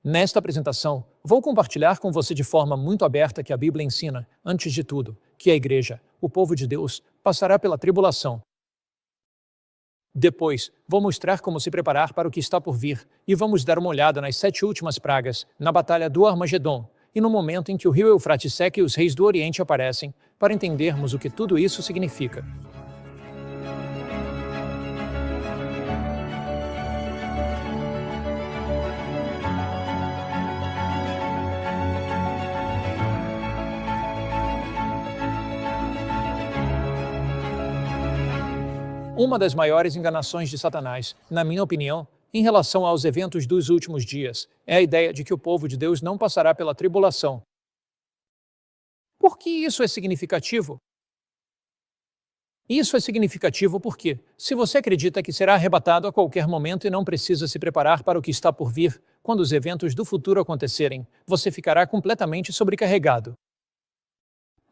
Nesta apresentação, vou compartilhar com você de forma muito aberta que a Bíblia ensina, antes de tudo, que a Igreja, o povo de Deus, passará pela tribulação. Depois, vou mostrar como se preparar para o que está por vir, e vamos dar uma olhada nas 7 últimas pragas, na Batalha do Armagedon, e no momento em que o rio Eufrates seca e os reis do Oriente aparecem, para entendermos o que tudo isso significa. Uma das maiores enganações de Satanás, na minha opinião, em relação aos eventos dos últimos dias, é a ideia de que o povo de Deus não passará pela tribulação. Por que isso é significativo? Isso é significativo porque, se você acredita que será arrebatado a qualquer momento e não precisa se preparar para o que está por vir, quando os eventos do futuro acontecerem, você ficará completamente sobrecarregado.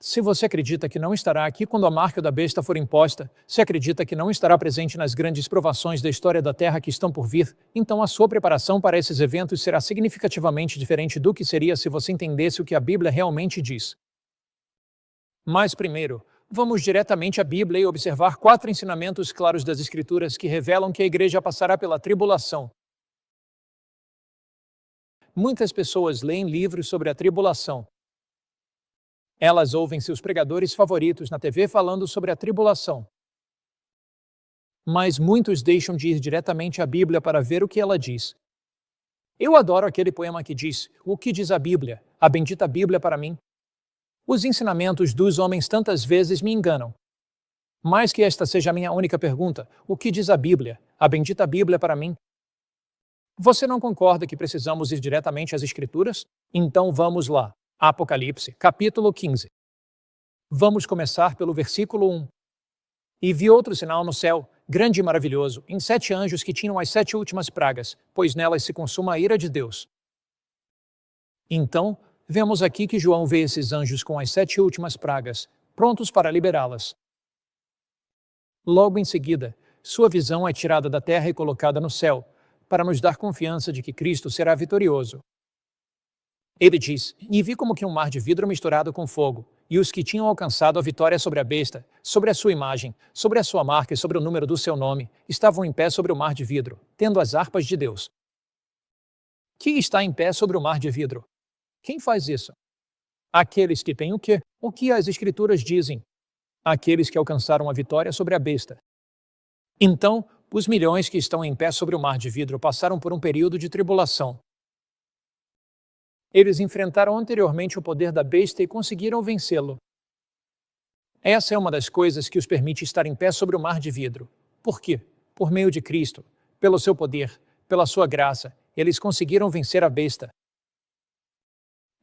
Se você acredita que não estará aqui quando a marca da besta for imposta, se acredita que não estará presente nas grandes provações da história da Terra que estão por vir, então a sua preparação para esses eventos será significativamente diferente do que seria se você entendesse o que a Bíblia realmente diz. Mas primeiro, vamos diretamente à Bíblia e observar 4 ensinamentos claros das Escrituras que revelam que a Igreja passará pela tribulação. Muitas pessoas leem livros sobre a tribulação. Elas ouvem seus pregadores favoritos na TV falando sobre a tribulação. Mas muitos deixam de ir diretamente à Bíblia para ver o que ela diz. Eu adoro aquele poema que diz: "O que diz a Bíblia? A bendita Bíblia para mim." Os ensinamentos dos homens tantas vezes me enganam. Mais que esta seja a minha única pergunta: o que diz a Bíblia? A bendita Bíblia para mim? Você não concorda que precisamos ir diretamente às Escrituras? Então vamos lá. Apocalipse, capítulo 15. Vamos começar pelo versículo 1. E vi outro sinal no céu, grande e maravilhoso, em 7 anjos que tinham as 7 últimas pragas, pois nelas se consuma a ira de Deus. Então, vemos aqui que João vê esses anjos com as 7 últimas pragas, prontos para liberá-las. Logo em seguida, sua visão é tirada da terra e colocada no céu, para nos dar confiança de que Cristo será vitorioso. Ele diz: "E vi como que um mar de vidro misturado com fogo, e os que tinham alcançado a vitória sobre a besta, sobre a sua imagem, sobre a sua marca e sobre o número do seu nome, estavam em pé sobre o mar de vidro, tendo as harpas de Deus." Quem está em pé sobre o mar de vidro? Quem faz isso? Aqueles que têm o quê? O que as Escrituras dizem? Aqueles que alcançaram a vitória sobre a besta. Então, os milhões que estão em pé sobre o mar de vidro passaram por um período de tribulação. Eles enfrentaram anteriormente o poder da besta e conseguiram vencê-lo. Essa é uma das coisas que os permite estar em pé sobre o mar de vidro. Por quê? Por meio de Cristo, pelo seu poder, pela sua graça, eles conseguiram vencer a besta.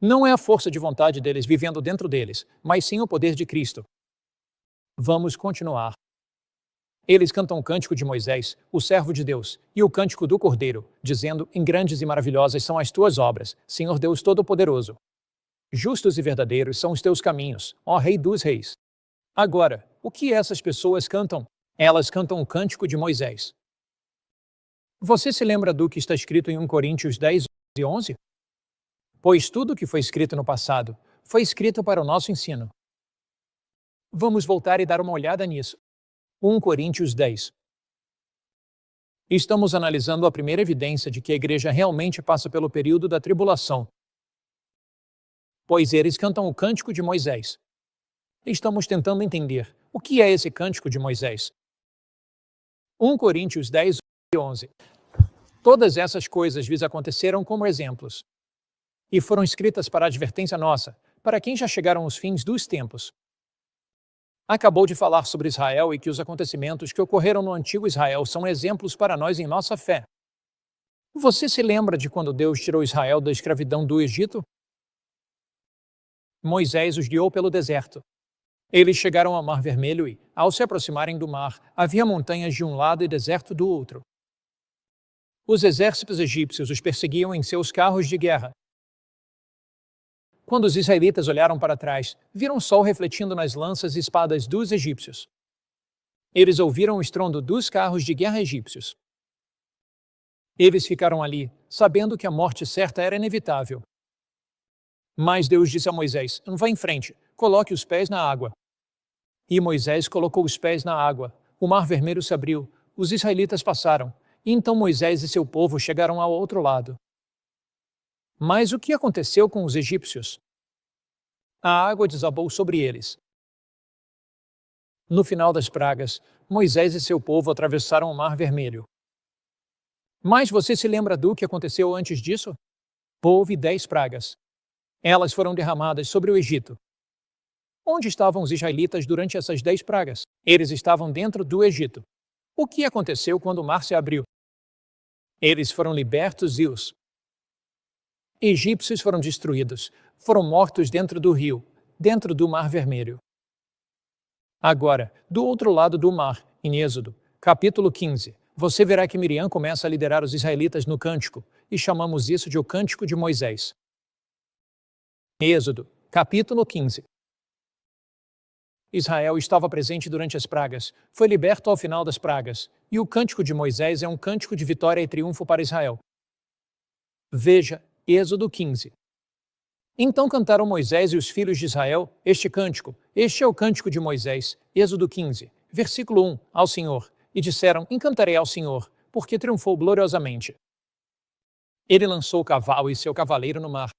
Não é a força de vontade deles vivendo dentro deles, mas sim o poder de Cristo. Vamos continuar. Eles cantam o cântico de Moisés, o servo de Deus, e o cântico do Cordeiro, dizendo: "Em grandes e maravilhosas são as tuas obras, Senhor Deus Todo-Poderoso. Justos e verdadeiros são os teus caminhos, ó Rei dos Reis." Agora, o que essas pessoas cantam? Elas cantam o cântico de Moisés. Você se lembra do que está escrito em 1 Coríntios 10 e 11? Pois tudo o que foi escrito no passado foi escrito para o nosso ensino. Vamos voltar e dar uma olhada nisso. 1 Coríntios 10. Estamos analisando a primeira evidência de que a igreja realmente passa pelo período da tribulação. Pois eles cantam o cântico de Moisés. Estamos tentando entender o que é esse cântico de Moisés. 1 Coríntios 10 e 11. Todas essas coisas lhes aconteceram como exemplos, e foram escritas para advertência nossa, para quem já chegaram os fins dos tempos. Acabou de falar sobre Israel e que os acontecimentos que ocorreram no antigo Israel são exemplos para nós em nossa fé. Você se lembra de quando Deus tirou Israel da escravidão do Egito? Moisés os guiou pelo deserto. Eles chegaram ao Mar Vermelho e, ao se aproximarem do mar, havia montanhas de um lado e deserto do outro. Os exércitos egípcios os perseguiam em seus carros de guerra. Quando os israelitas olharam para trás, viram o sol refletindo nas lanças e espadas dos egípcios. Eles ouviram o estrondo dos carros de guerra egípcios. Eles ficaram ali, sabendo que a morte certa era inevitável. Mas Deus disse a Moisés: vá em frente, coloque os pés na água. E Moisés colocou os pés na água. O mar vermelho se abriu, os israelitas passaram, e então Moisés e seu povo chegaram ao outro lado. Mas o que aconteceu com os egípcios? A água desabou sobre eles. No final das pragas, Moisés e seu povo atravessaram o Mar Vermelho. Mas você se lembra do que aconteceu antes disso? Houve 10 pragas. Elas foram derramadas sobre o Egito. Onde estavam os israelitas durante essas 10 pragas? Eles estavam dentro do Egito. O que aconteceu quando o mar se abriu? Eles foram libertos e os egípcios foram destruídos. Foram mortos dentro do rio, dentro do Mar Vermelho. Agora, do outro lado do mar, em Êxodo, capítulo 15, você verá que Miriam começa a liderar os israelitas no cântico, e chamamos isso de o Cântico de Moisés. Êxodo, capítulo 15. Israel estava presente durante as pragas, foi liberto ao final das pragas, e o Cântico de Moisés é um cântico de vitória e triunfo para Israel. Veja, Êxodo 15. Então cantaram Moisés e os filhos de Israel este cântico. Este é o cântico de Moisés, Êxodo 15, versículo 1, ao Senhor. E disseram: encantarei ao Senhor, porque triunfou gloriosamente. Ele lançou o cavalo e seu cavaleiro no mar.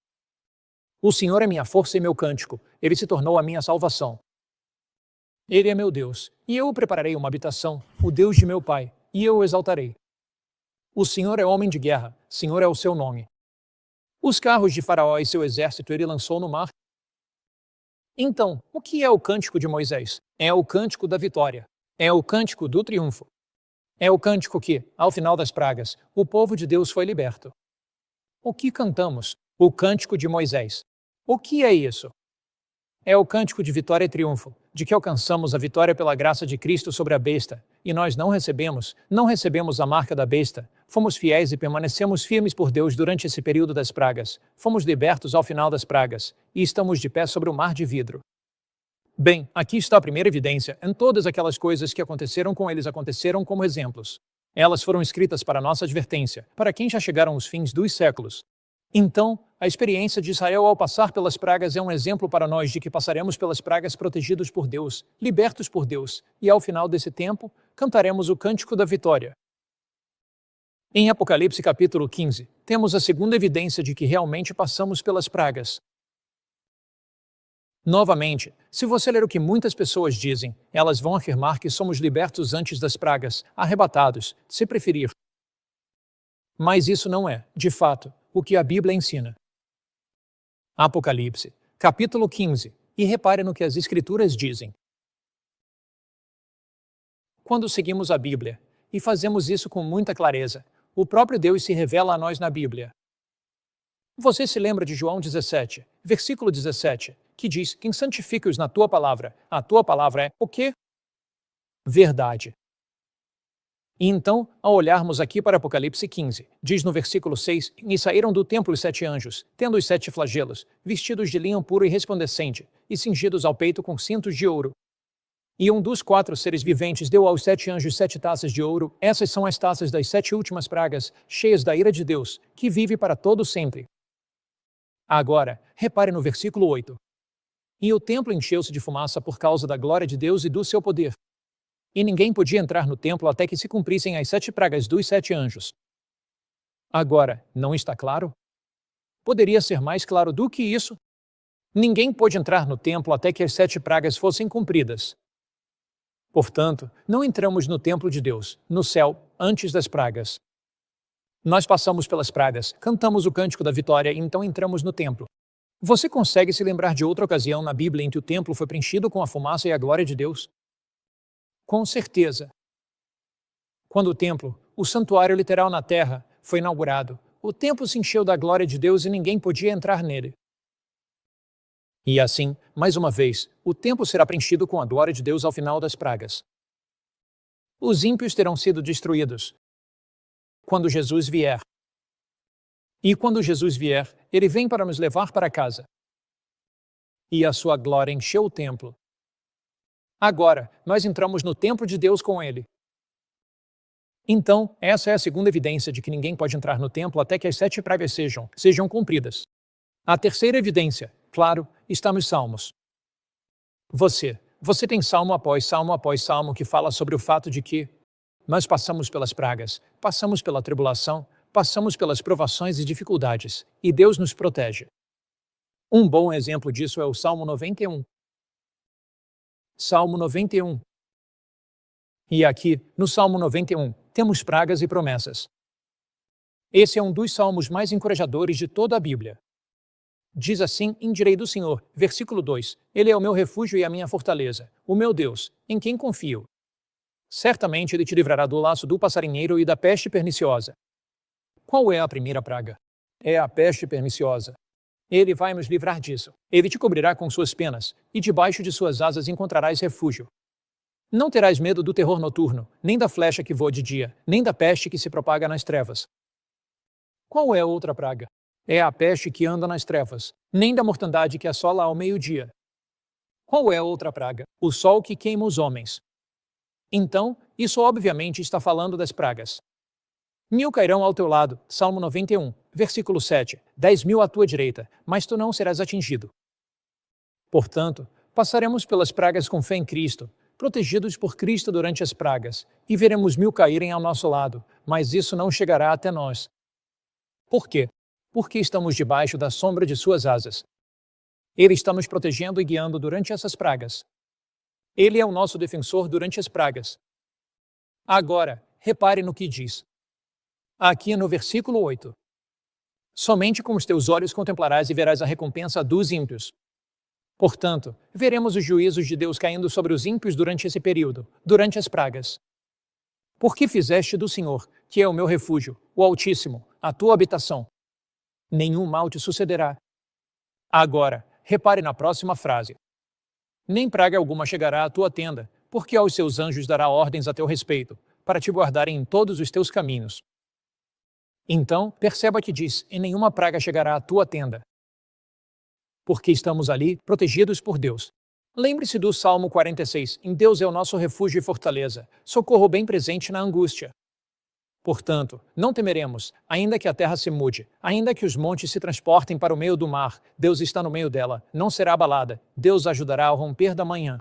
O Senhor é minha força e meu cântico, ele se tornou a minha salvação. Ele é meu Deus, e eu o prepararei uma habitação, o Deus de meu pai, e eu o exaltarei. O Senhor é homem de guerra, Senhor é o seu nome. Os carros de Faraó e seu exército ele lançou no mar. Então, o que é o cântico de Moisés? É o cântico da vitória. É o cântico do triunfo. É o cântico que, ao final das pragas, o povo de Deus foi liberto. O que cantamos? O cântico de Moisés. O que é isso? É o cântico de vitória e triunfo, de que alcançamos a vitória pela graça de Cristo sobre a besta, e nós não recebemos a marca da besta, fomos fiéis e permanecemos firmes por Deus durante esse período das pragas, fomos libertos ao final das pragas, e estamos de pé sobre o mar de vidro. Bem, aqui está a primeira evidência, em todas aquelas coisas que aconteceram com eles aconteceram como exemplos. Elas foram escritas para nossa advertência, para quem já chegaram os fins dos séculos. Então, a experiência de Israel ao passar pelas pragas é um exemplo para nós de que passaremos pelas pragas protegidos por Deus, libertos por Deus, e ao final desse tempo, cantaremos o cântico da vitória. Em Apocalipse capítulo 15, temos a segunda evidência de que realmente passamos pelas pragas. Novamente, se você ler o que muitas pessoas dizem, elas vão afirmar que somos libertos antes das pragas, arrebatados, se preferir. Mas isso não é, de fato, o que a Bíblia ensina. Apocalipse, capítulo 15, e repare no que as Escrituras dizem. Quando seguimos a Bíblia, e fazemos isso com muita clareza, o próprio Deus se revela a nós na Bíblia. Você se lembra de João 17, versículo 17, que diz: quem santifica-os na tua palavra, a tua palavra é o quê? Verdade. E então, ao olharmos aqui para Apocalipse 15, diz no versículo 6, e saíram do templo os 7 anjos, tendo os 7 flagelos, vestidos de linho puro e resplandecente, e cingidos ao peito com cintos de ouro. E um dos 4 seres viventes deu aos 7 anjos 7 taças de ouro, essas são as taças das 7 últimas pragas, cheias da ira de Deus, que vive para todo sempre. Agora, repare no versículo 8. E o templo encheu-se de fumaça por causa da glória de Deus e do seu poder. E ninguém podia entrar no templo até que se cumprissem as 7 pragas dos 7 anjos. Agora, não está claro? Poderia ser mais claro do que isso? Ninguém pôde entrar no templo até que as 7 pragas fossem cumpridas. Portanto, não entramos no templo de Deus, no céu, antes das pragas. Nós passamos pelas pragas, cantamos o cântico da vitória e então entramos no templo. Você consegue se lembrar de outra ocasião na Bíblia em que o templo foi preenchido com a fumaça e a glória de Deus? Com certeza. Quando o templo, o santuário literal na terra, foi inaugurado, o templo se encheu da glória de Deus e ninguém podia entrar nele. E assim, mais uma vez, o templo será preenchido com a glória de Deus ao final das pragas. Os ímpios terão sido destruídos quando Jesus vier. E quando Jesus vier, ele vem para nos levar para casa. E a sua glória encheu o templo. Agora, nós entramos no templo de Deus com ele. Então, essa é a segunda evidência de que ninguém pode entrar no templo até que as 7 pragas sejam cumpridas. A terceira evidência, claro, está nos Salmos. Você tem salmo após salmo que fala sobre o fato de que nós passamos pelas pragas, passamos pela tribulação, passamos pelas provações e dificuldades, e Deus nos protege. Um bom exemplo disso é o Salmo 91. Salmo 91. E aqui, no Salmo 91, temos pragas e promessas. Esse é um dos salmos mais encorajadores de toda a Bíblia. Diz assim: Indirei do Senhor, versículo 2, Ele é o meu refúgio e a minha fortaleza, o meu Deus, em quem confio. Certamente Ele te livrará do laço do passarinheiro e da peste perniciosa. Qual é a primeira praga? É a peste perniciosa. Ele vai nos livrar disso. Ele te cobrirá com suas penas, e debaixo de suas asas encontrarás refúgio. Não terás medo do terror noturno, nem da flecha que voa de dia, nem da peste que se propaga nas trevas. Qual é a outra praga? É a peste que anda nas trevas, nem da mortandade que assola ao meio-dia. Qual é a outra praga? O sol que queima os homens. Então, isso obviamente está falando das pragas. 1000 cairão ao teu lado, Salmo 91, versículo 7, 10.000 à tua direita, mas tu não serás atingido. Portanto, passaremos pelas pragas com fé em Cristo, protegidos por Cristo durante as pragas, e veremos 1000 caírem ao nosso lado, mas isso não chegará até nós. Por quê? Porque estamos debaixo da sombra de suas asas. Ele está nos protegendo e guiando durante essas pragas. Ele é o nosso defensor durante as pragas. Agora, repare no que diz. Aqui no versículo 8. Somente com os teus olhos contemplarás e verás a recompensa dos ímpios. Portanto, veremos os juízos de Deus caindo sobre os ímpios durante esse período, durante as pragas. Porque fizeste do Senhor, que é o meu refúgio, o Altíssimo, a tua habitação. Nenhum mal te sucederá. Agora, repare na próxima frase. Nem praga alguma chegará à tua tenda, porque aos seus anjos dará ordens a teu respeito, para te guardarem em todos os teus caminhos. Então, perceba que diz, e nenhuma praga chegará à tua tenda. Porque estamos ali, protegidos por Deus. Lembre-se do Salmo 46, em Deus é o nosso refúgio e fortaleza, socorro bem presente na angústia. Portanto, não temeremos, ainda que a terra se mude, ainda que os montes se transportem para o meio do mar, Deus está no meio dela, não será abalada, Deus ajudará ao romper da manhã.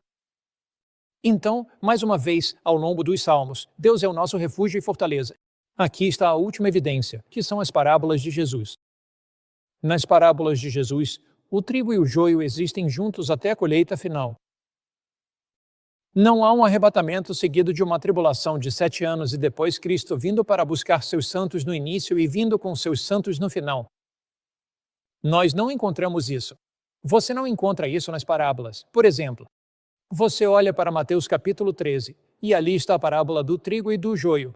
Então, mais uma vez, ao longo dos Salmos, Deus é o nosso refúgio e fortaleza. Aqui está a última evidência, que são as parábolas de Jesus. Nas parábolas de Jesus, o trigo e o joio existem juntos até a colheita final. Não há um arrebatamento seguido de uma tribulação de 7 anos e depois Cristo vindo para buscar seus santos no início e vindo com seus santos no final. Nós não encontramos isso. Você não encontra isso nas parábolas. Por exemplo, você olha para Mateus capítulo 13, e ali está a parábola do trigo e do joio.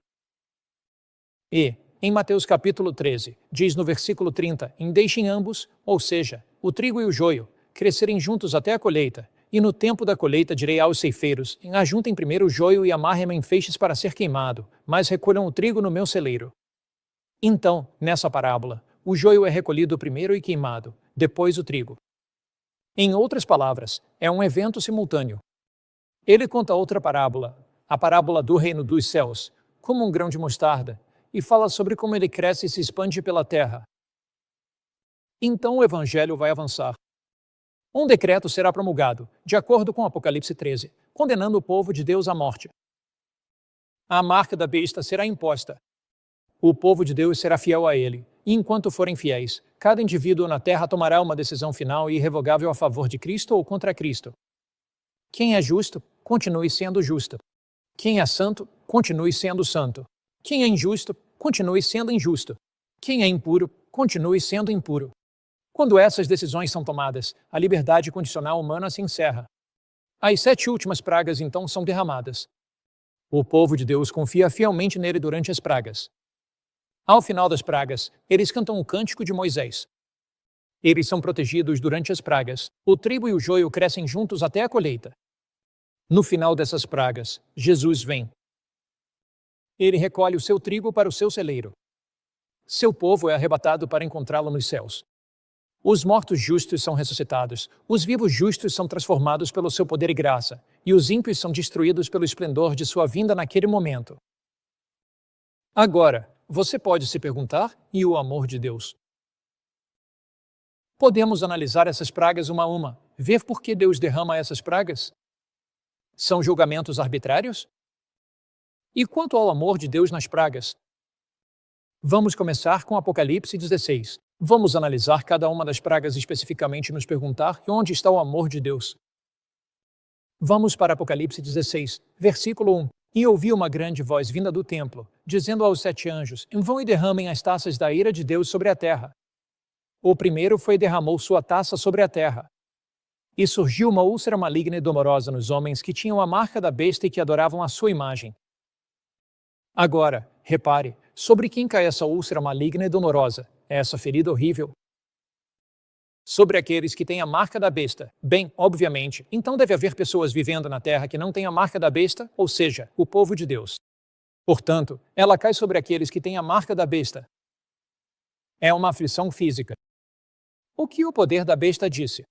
E, em Mateus capítulo 13, diz no versículo 30, deixem ambos, ou seja, o trigo e o joio, crescerem juntos até a colheita, e no tempo da colheita direi aos ceifeiros, ajuntem primeiro o joio e amarrem-me em feixes para ser queimado, mas recolham o trigo no meu celeiro. Então, nessa parábola, o joio é recolhido primeiro e queimado, depois o trigo. Em outras palavras, é um evento simultâneo. Ele conta outra parábola, a parábola do reino dos céus, como um grão de mostarda, e fala sobre como ele cresce e se expande pela terra. Então o evangelho vai avançar. Um decreto será promulgado, de acordo com Apocalipse 13, condenando o povo de Deus à morte. A marca da besta será imposta. O povo de Deus será fiel a ele, e enquanto forem fiéis, cada indivíduo na terra tomará uma decisão final e irrevogável a favor de Cristo ou contra Cristo. Quem é justo, continue sendo justo. Quem é santo, continue sendo santo. Quem é injusto, continue sendo injusto. Quem é impuro, continue sendo impuro. Quando essas decisões são tomadas, a liberdade condicional humana se encerra. As 7 últimas pragas então são derramadas. O povo de Deus confia fielmente nele durante as pragas. Ao final das pragas, eles cantam o cântico de Moisés. Eles são protegidos durante as pragas. O trigo e o joio crescem juntos até a colheita. No final dessas pragas, Jesus vem. Ele recolhe o seu trigo para o seu celeiro. Seu povo é arrebatado para encontrá-lo nos céus. Os mortos justos são ressuscitados, os vivos justos são transformados pelo seu poder e graça, e os ímpios são destruídos pelo esplendor de sua vinda naquele momento. Agora, você pode se perguntar: e o amor de Deus? Podemos analisar essas pragas uma a uma, ver por que Deus derrama essas pragas? São julgamentos arbitrários? E quanto ao amor de Deus nas pragas? Vamos começar com Apocalipse 16. Vamos analisar cada uma das pragas especificamente e nos perguntar onde está o amor de Deus. Vamos para Apocalipse 16, versículo 1. E ouvi uma grande voz vinda do templo, dizendo aos 7 anjos: vão e derramem as taças da ira de Deus sobre a terra. O primeiro foi e derramou sua taça sobre a terra. E surgiu uma úlcera maligna e dolorosa nos homens que tinham a marca da besta e que adoravam a sua imagem. Agora, repare, sobre quem cai essa úlcera maligna e dolorosa, essa ferida horrível? Sobre aqueles que têm a marca da besta. Bem, obviamente, então deve haver pessoas vivendo na terra que não têm a marca da besta, ou seja, o povo de Deus. Portanto, ela cai sobre aqueles que têm a marca da besta. É uma aflição física. O que o poder da besta disse?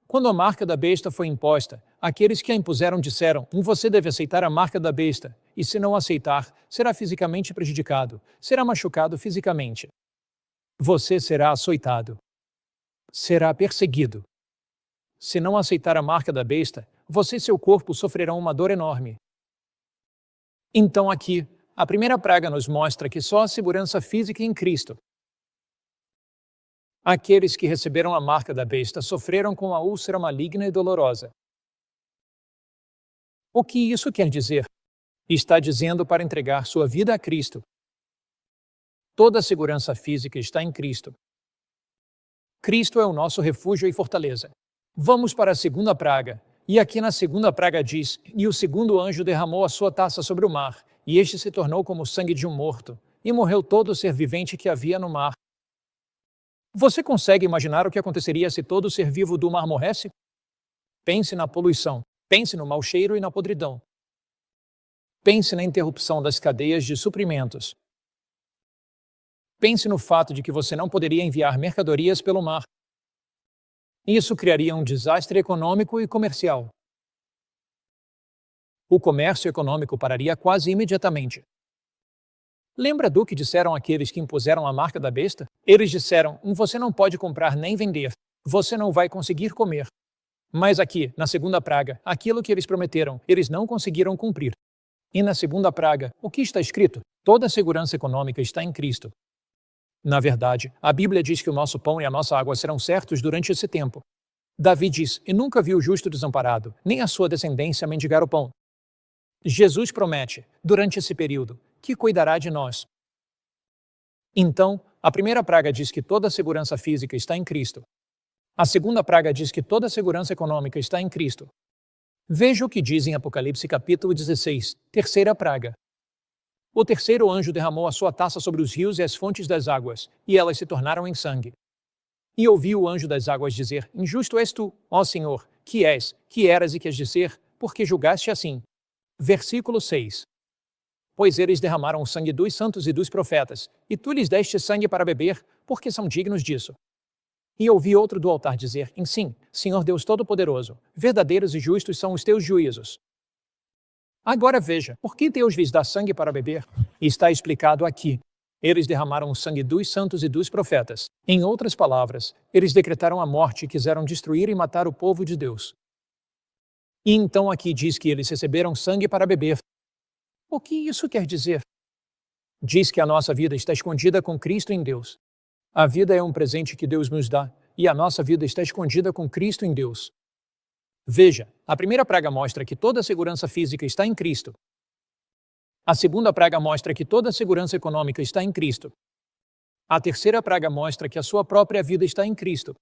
Quando a marca da besta foi imposta, aqueles que a impuseram disseram: você deve aceitar a marca da besta, e se não aceitar, será fisicamente prejudicado, será machucado fisicamente. Você será açoitado. Será perseguido. Se não aceitar a marca da besta, você e seu corpo sofrerão uma dor enorme. Então aqui, a primeira praga nos mostra que só a segurança física em Cristo. Aqueles que receberam a marca da besta sofreram com a úlcera maligna e dolorosa. O que isso quer dizer? Está dizendo para entregar sua vida a Cristo. Toda a segurança física está em Cristo. Cristo é o nosso refúgio e fortaleza. Vamos para a segunda praga. E aqui na segunda praga diz: e o segundo anjo derramou a sua taça sobre o mar, e este se tornou como o sangue de um morto, e morreu todo o ser vivente que havia no mar. Você consegue imaginar o que aconteceria se todo ser vivo do mar morresse? Pense na poluição, pense no mau cheiro e na podridão. Pense na interrupção das cadeias de suprimentos. Pense no fato de que você não poderia enviar mercadorias pelo mar. Isso criaria um desastre econômico e comercial. O comércio econômico pararia quase imediatamente. Lembra do que disseram aqueles que impuseram a marca da besta? Eles disseram: você não pode comprar nem vender, você não vai conseguir comer. Mas aqui, na segunda praga, aquilo que eles prometeram, eles não conseguiram cumprir. E na segunda praga, o que está escrito? Toda a segurança econômica está em Cristo. Na verdade, a Bíblia diz que o nosso pão e a nossa água serão certos durante esse tempo. Davi diz: e nunca vi o justo desamparado, nem a sua descendência mendigar o pão. Jesus promete, durante esse período, que cuidará de nós. Então, a primeira praga diz que toda a segurança física está em Cristo. A segunda praga diz que toda a segurança econômica está em Cristo. Veja o que diz em Apocalipse capítulo 16, terceira praga. O terceiro anjo derramou a sua taça sobre os rios e as fontes das águas, e elas se tornaram em sangue. E ouvi o anjo das águas dizer: injusto és tu, ó Senhor, que és, que eras e que has de ser, porque julgaste assim. Versículo 6. Pois eles derramaram o sangue dos santos e dos profetas, e tu lhes deste sangue para beber, porque são dignos disso. E ouvi outro do altar dizer: sim, Senhor Deus Todo-Poderoso, verdadeiros e justos são os teus juízos. Agora veja, por que Deus lhes dá sangue para beber? Está explicado aqui. Eles derramaram o sangue dos santos e dos profetas. Em outras palavras, eles decretaram a morte e quiseram destruir e matar o povo de Deus. E então aqui diz que eles receberam sangue para beber. O que isso quer dizer? Diz que a nossa vida está escondida com Cristo em Deus. A vida é um presente que Deus nos dá, e a nossa vida está escondida com Cristo em Deus. Veja, a primeira praga mostra que toda a segurança física está em Cristo. A segunda praga mostra que toda a segurança econômica está em Cristo. A terceira praga mostra que a sua própria vida está em Cristo.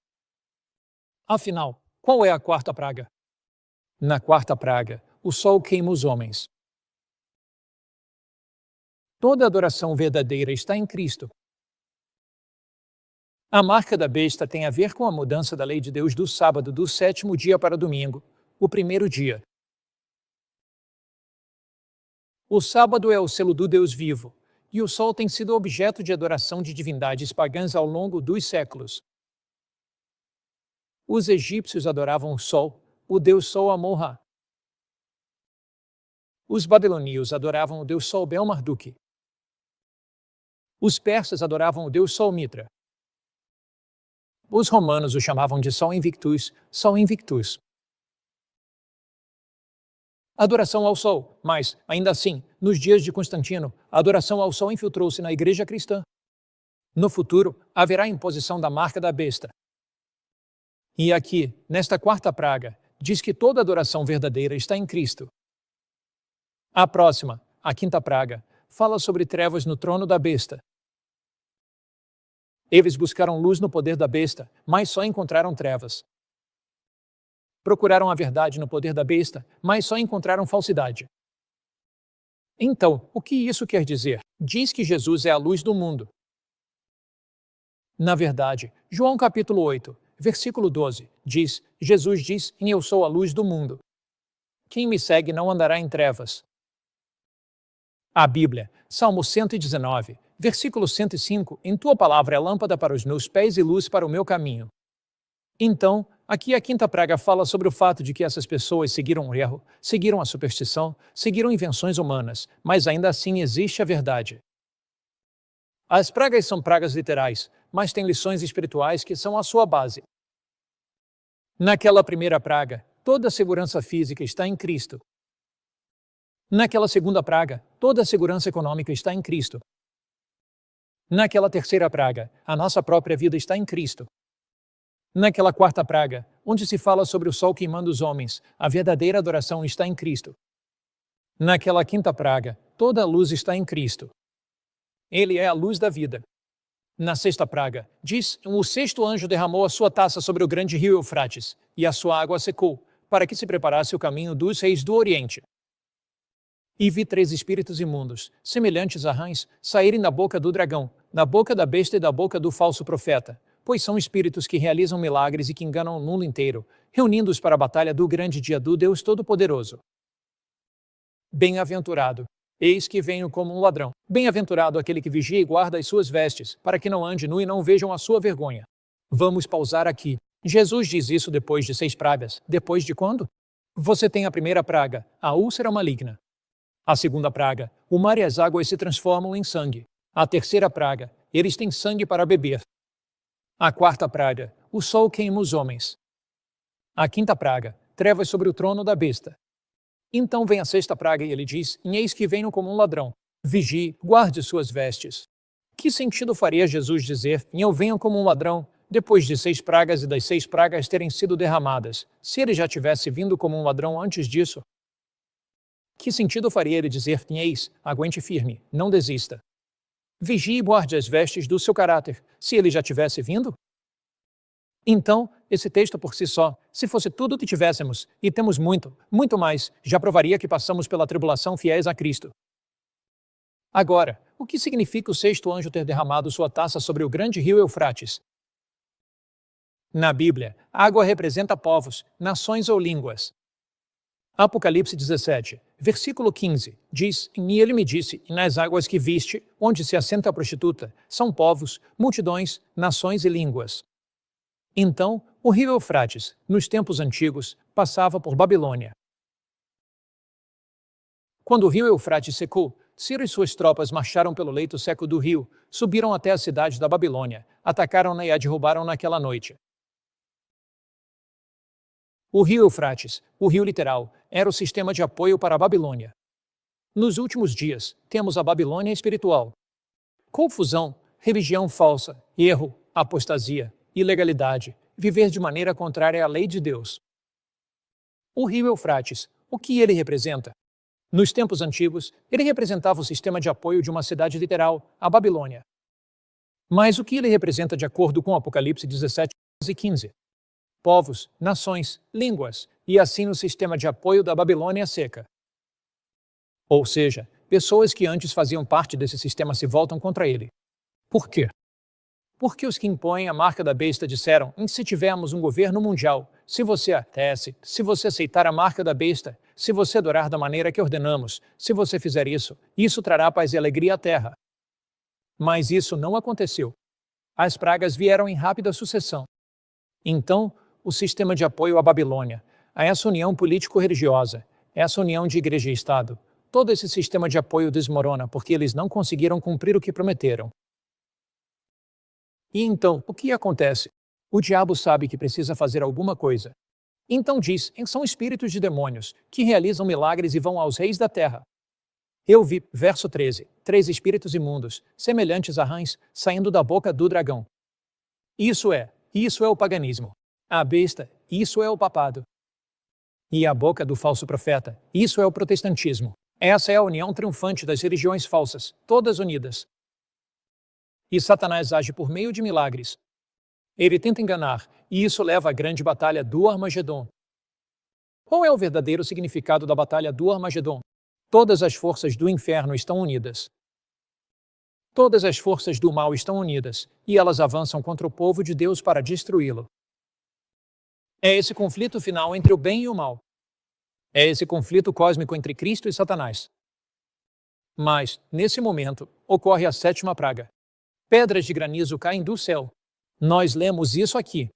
Afinal, qual é a quarta praga? Na quarta praga, o sol queima os homens. Toda adoração verdadeira está em Cristo. A marca da besta tem a ver com a mudança da lei de Deus do sábado do sétimo dia para domingo, o primeiro dia. O sábado é o selo do Deus vivo, e o sol tem sido objeto de adoração de divindades pagãs ao longo dos séculos. Os egípcios adoravam o sol, o deus Sol Amon-Ra. Os babilônios adoravam o deus Sol Bel-Marduk. Os persas adoravam o deus Sol Mitra. Os romanos o chamavam de Sol Invictus, Sol Invictus. Adoração ao Sol, mas, ainda assim, nos dias de Constantino, a adoração ao Sol infiltrou-se na Igreja cristã. No futuro, haverá a imposição da marca da besta. E aqui, nesta quarta praga, diz que toda adoração verdadeira está em Cristo. A próxima, a quinta praga, fala sobre trevas no trono da besta. Eles buscaram luz no poder da besta, mas só encontraram trevas. Procuraram a verdade no poder da besta, mas só encontraram falsidade. Então, o que isso quer dizer? Diz que Jesus é a luz do mundo. Na verdade, João capítulo 8, versículo 12, diz, Jesus diz, eu sou a luz do mundo. Quem me segue não andará em trevas. A Bíblia, Salmo 119, versículo 105, em tua palavra é lâmpada para os meus pés e luz para o meu caminho. Então, aqui a quinta praga fala sobre o fato de que essas pessoas seguiram o erro, seguiram a superstição, seguiram invenções humanas, mas ainda assim existe a verdade. As pragas são pragas literais, mas têm lições espirituais que são a sua base. Naquela primeira praga, toda a segurança física está em Cristo. Naquela segunda praga, toda a segurança econômica está em Cristo. Naquela terceira praga, a nossa própria vida está em Cristo. Naquela quarta praga, onde se fala sobre o sol queimando os homens, a verdadeira adoração está em Cristo. Naquela quinta praga, toda a luz está em Cristo. Ele é a luz da vida. Na sexta praga, diz, o sexto anjo derramou a sua taça sobre o grande rio Eufrates, e a sua água secou, para que se preparasse o caminho dos reis do Oriente. E vi 3 espíritos imundos, semelhantes a rãs, saírem da boca do dragão, da boca da besta e da boca do falso profeta, pois são espíritos que realizam milagres e que enganam o mundo inteiro, reunindo-os para a batalha do grande dia do Deus Todo-Poderoso. Bem-aventurado, eis que venho como um ladrão. Bem-aventurado aquele que vigia e guarda as suas vestes, para que não ande nu e não vejam a sua vergonha. Vamos pausar aqui. Jesus diz isso depois de 6 pragas. Depois de quando? Você tem a primeira praga, a úlcera maligna. A segunda praga, o mar e as águas se transformam em sangue. A terceira praga, eles têm sangue para beber. A quarta praga, o sol queima os homens. A quinta praga, trevas sobre o trono da besta. Então vem a sexta praga e ele diz, eis que venho como um ladrão. Vigie, guarde suas vestes. Que sentido faria Jesus dizer, eu venho como um ladrão, depois de 6 pragas e das 6 pragas terem sido derramadas, se ele já tivesse vindo como um ladrão antes disso? Que sentido faria ele dizer, eis, aguente firme, não desista. Vigie e guarde as vestes do seu caráter, se ele já tivesse vindo? Então, esse texto por si só, se fosse tudo o que tivéssemos, e temos muito, muito mais, já provaria que passamos pela tribulação fiéis a Cristo. Agora, o que significa o sexto anjo ter derramado sua taça sobre o grande rio Eufrates? Na Bíblia, a água representa povos, nações ou línguas. Apocalipse 17, versículo 15, diz, e ele me disse, e nas águas que viste, onde se assenta a prostituta, são povos, multidões, nações e línguas. Então, o rio Eufrates, nos tempos antigos, passava por Babilônia. Quando o rio Eufrates secou, Ciro e suas tropas marcharam pelo leito seco do rio, subiram até a cidade da Babilônia, atacaram-na e a derrubaram naquela noite. O rio Eufrates, o rio literal, era o sistema de apoio para a Babilônia. Nos últimos dias, temos a Babilônia espiritual. Confusão, religião falsa, erro, apostasia, ilegalidade, viver de maneira contrária à lei de Deus. O rio Eufrates, o que ele representa? Nos tempos antigos, ele representava o sistema de apoio de uma cidade literal, a Babilônia. Mas o que ele representa de acordo com Apocalipse 17 e 15? Povos, nações, línguas, e assim no sistema de apoio da Babilônia seca. Ou seja, pessoas que antes faziam parte desse sistema se voltam contra ele. Por quê? Porque os que impõem a marca da besta disseram, se tivermos um governo mundial, se você atece, se você aceitar a marca da besta, se você adorar da maneira que ordenamos, se você fizer isso, isso trará paz e alegria à terra. Mas isso não aconteceu. As pragas vieram em rápida sucessão. Então, o sistema de apoio à Babilônia, a essa união político-religiosa, essa união de igreja e Estado, todo esse sistema de apoio desmorona porque eles não conseguiram cumprir o que prometeram. E então, o que acontece? O diabo sabe que precisa fazer alguma coisa. Então diz: são espíritos de demônios, que realizam milagres e vão aos reis da terra. Eu vi, verso 13, 3 espíritos imundos, semelhantes a rãs, saindo da boca do dragão. Isso é o paganismo. A besta, isso é o papado. E a boca do falso profeta, isso é o protestantismo. Essa é a união triunfante das religiões falsas, todas unidas. E Satanás age por meio de milagres. Ele tenta enganar, e isso leva à grande batalha do Armagedon. Qual é o verdadeiro significado da batalha do Armagedon? Todas as forças do inferno estão unidas. Todas as forças do mal estão unidas, e elas avançam contra o povo de Deus para destruí-lo. É esse conflito final entre o bem e o mal. É esse conflito cósmico entre Cristo e Satanás. Mas, nesse momento, ocorre a 7ª praga. Pedras de granizo caem do céu. Nós lemos isso aqui.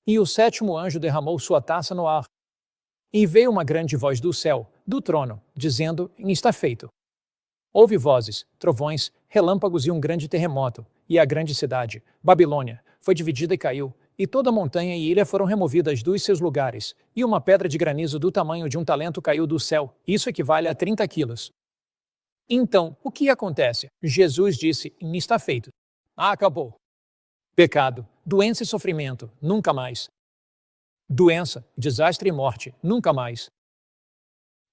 E o 7º anjo derramou sua taça no ar. E veio uma grande voz do céu, do trono, dizendo: está feito. Houve vozes, trovões, relâmpagos e um grande terremoto, e a grande cidade, Babilônia, foi dividida e caiu, e toda montanha e ilha foram removidas dos seus lugares, e uma pedra de granizo do tamanho de um talento caiu do céu, isso equivale a 30 quilos. Então, o que acontece? Jesus disse: está feito. Acabou. Pecado, doença e sofrimento, nunca mais. Doença, desastre e morte, nunca mais.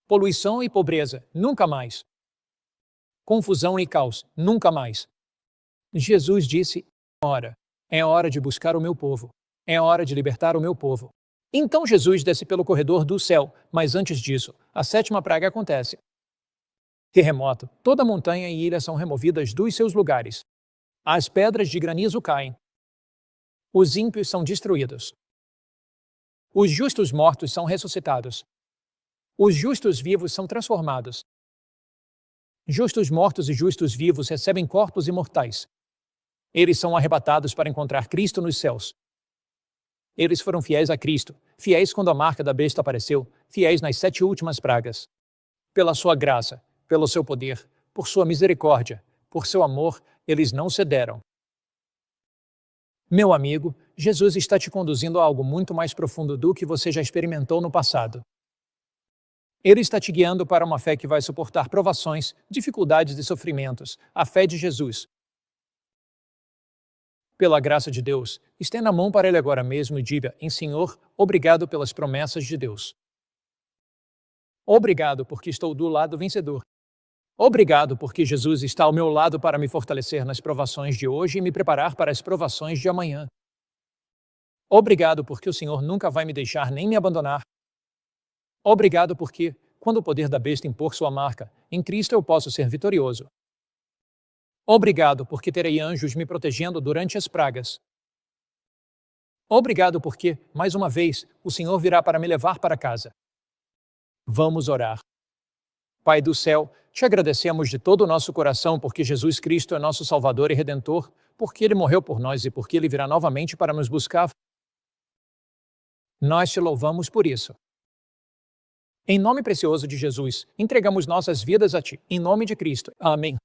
Poluição e pobreza, nunca mais. Confusão e caos, nunca mais. Jesus disse: é hora de buscar o meu povo. É hora de libertar o meu povo. Então Jesus desce pelo corredor do céu, mas antes disso, a 7ª praga acontece. Terremoto, toda montanha e ilha são removidas dos seus lugares. As pedras de granizo caem. Os ímpios são destruídos. Os justos mortos são ressuscitados. Os justos vivos são transformados. Justos mortos e justos vivos recebem corpos imortais. Eles são arrebatados para encontrar Cristo nos céus. Eles foram fiéis a Cristo, fiéis quando a marca da besta apareceu, fiéis nas 7 últimas pragas. Pela sua graça, pelo seu poder, por sua misericórdia, por seu amor, eles não cederam. Meu amigo, Jesus está te conduzindo a algo muito mais profundo do que você já experimentou no passado. Ele está te guiando para uma fé que vai suportar provações, dificuldades e sofrimentos, a fé de Jesus. Pela graça de Deus, estenda a mão para Ele agora mesmo e diga: Senhor, obrigado pelas promessas de Deus. Obrigado porque estou do lado vencedor. Obrigado porque Jesus está ao meu lado para me fortalecer nas provações de hoje e me preparar para as provações de amanhã. Obrigado porque o Senhor nunca vai me deixar nem me abandonar. Obrigado porque, quando o poder da besta impor sua marca, em Cristo eu posso ser vitorioso. Obrigado porque terei anjos me protegendo durante as pragas. Obrigado porque, mais uma vez, o Senhor virá para me levar para casa. Vamos orar. Pai do céu, te agradecemos de todo o nosso coração porque Jesus Cristo é nosso Salvador e Redentor, porque Ele morreu por nós e porque Ele virá novamente para nos buscar. Nós te louvamos por isso. Em nome precioso de Jesus, entregamos nossas vidas a Ti, em nome de Cristo. Amém.